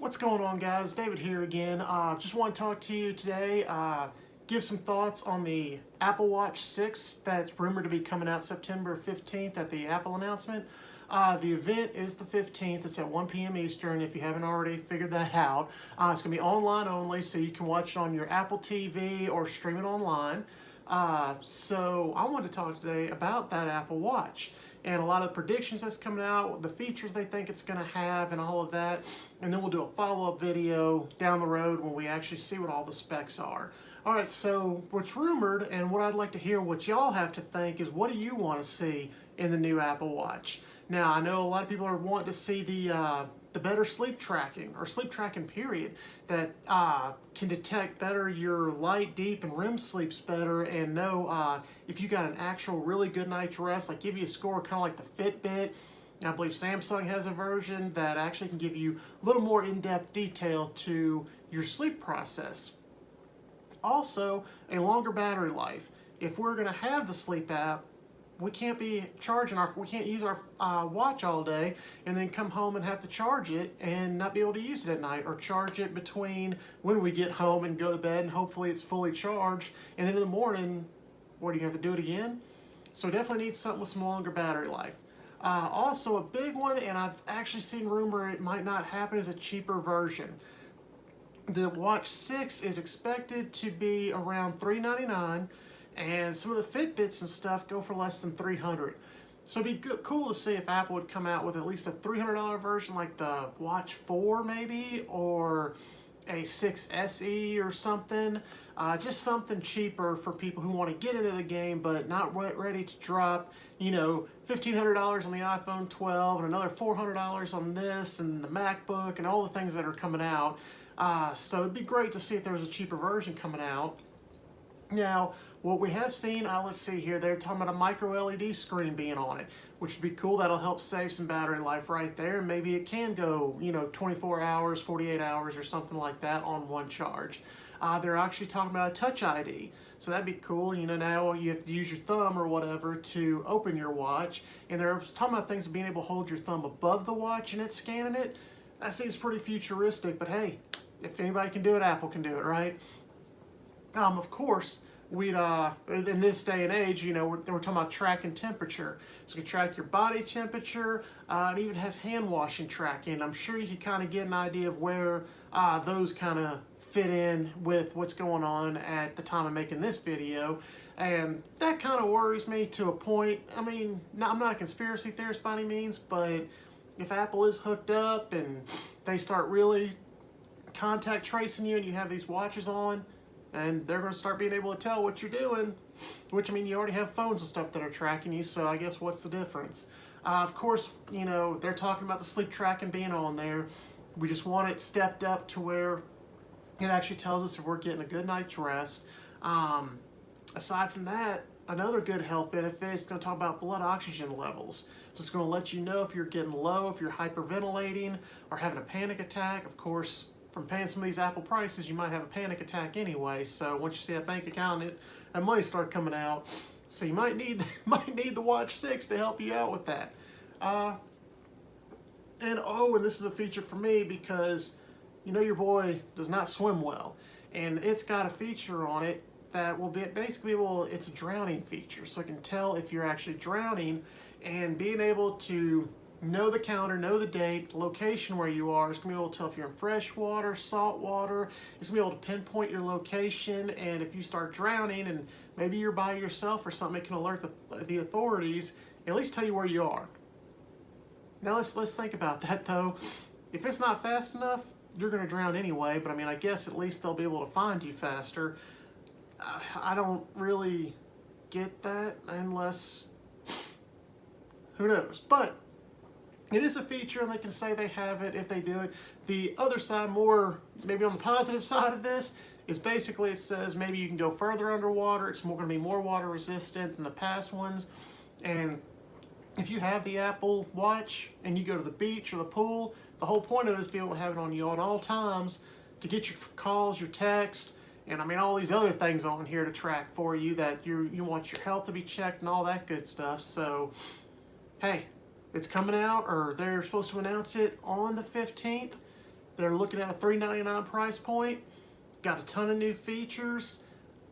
What's going on, guys? David here again. Just want to talk to you today, give some thoughts on the Apple Watch 6 that's rumored to be coming out September 15th at the Apple announcement. The event is the 15th. It's at 1 p.m. Eastern, if you haven't already figured that out. It's going to be online only, so you can watch it on your Apple TV or stream it online. So I wanted to talk today about that Apple Watch and a lot of the predictions that's coming out, the features they think it's going to have, and all of that. And then we'll do a follow-up video down the road when we actually see what all the specs are. All right, so what's rumored and what I'd like to hear what y'all have to think is, what do you want to see in the new Apple Watch? Now, I know a lot of people are wanting to see the better sleep tracking, or sleep tracking period, that can detect better your light, deep, and REM sleeps better, and know if you got an actual really good night's rest, like give you a score kind of like the Fitbit. I believe Samsung has a version that actually can give you a little more in-depth detail to your sleep process. Also, a longer battery life. If we're going to have the sleep app, we can't be charging we can't use our watch all day and then come home and have to charge it and not be able to use it at night, or charge it between when we get home and go to bed and hopefully it's fully charged, and then in the morning, what, do you have to do it again? So definitely need something with some longer battery life. Also a big one, and I've actually seen rumor it might not happen, is a cheaper version. The Watch 6 is expected to be around $399, and some of the Fitbits and stuff go for less than $300. So it'd be cool to see if Apple would come out with at least a $300 version, like the Watch 4 maybe, or a 6 SE or something. Just something cheaper for people who want to get into the game but not ready to drop, $1,500 on the iPhone 12 and another $400 on this and the MacBook and all the things that are coming out. So it'd be great to see if there was a cheaper version coming out. Now, what we have seen, let's see here, they're talking about a micro LED screen being on it, which would be cool. That'll help save some battery life right there. And maybe it can go, 24 hours, 48 hours or something like that on one charge. They're actually talking about a Touch ID. So that'd be cool. Now you have to use your thumb or whatever to open your watch. And they're talking about things of being able to hold your thumb above the watch and it's scanning it. That seems pretty futuristic, but hey, if anybody can do it, Apple can do it, right? Of course, we'd in this day and age, we're talking about tracking temperature. So you can track your body temperature. It even has hand washing tracking. I'm sure you can kind of get an idea of where those kind of fit in with what's going on at the time of making this video. And that kind of worries me to a point. I mean, I'm not a conspiracy theorist by any means, but if Apple is hooked up and they start really contact tracing you and you have these watches on, and they're going to start being able to tell what you're doing, which, I mean, you already have phones and stuff that are tracking you, so I guess what's the difference? Of course, they're talking about the sleep tracking being on there. We just want it stepped up to where it actually tells us if we're getting a good night's rest. Aside from that, another good health benefit is going to talk about blood oxygen levels. So it's going to let you know if you're getting low, if you're hyperventilating or having a panic attack. Of course, from paying some of these Apple prices, you might have a panic attack anyway. So once you see that bank account, that money start coming out. So you might need the Watch 6 to help you out with that. And this is a feature for me because your boy does not swim well, and it's got a feature on it that will be it's a drowning feature, so it can tell if you're actually drowning, and being able to know the counter, know the date, location where you are. It's going to be able to tell if you're in fresh water, salt water. It's going to be able to pinpoint your location, and if you start drowning and maybe you're by yourself or something, it can alert the authorities and at least tell you where you are. Now let's think about that though. If it's not fast enough, you're going to drown anyway, but I mean, I guess at least they'll be able to find you faster. I don't really get that unless, who knows, but it is a feature, and they can say they have it if they do it. The other side, more maybe on the positive side of this, is basically it says maybe you can go further underwater. It's going to be more water resistant than the past ones. And if you have the Apple Watch and you go to the beach or the pool, the whole point of it is to be able to have it on you at all times to get your calls, your text, and I mean all these other things on here to track for you that you want your health to be checked and all that good stuff. So, hey, it's coming out, or they're supposed to announce it on the 15th. They're looking at a $399 price point. Got a ton of new features.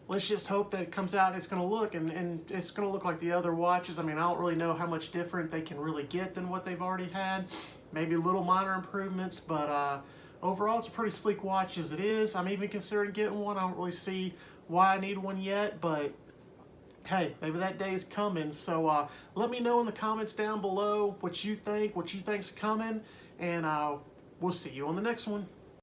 Let's just hope that it comes out and it's going to look, and it's going to look like the other watches. I mean, I don't really know how much different they can really get than what they've already had. Maybe little minor improvements, but overall it's a pretty sleek watch as it is. I'm even considering getting one. I don't really see why I need one yet, but hey, maybe that day is coming. So let me know in the comments down below what you think's coming, and we'll see you on the next one.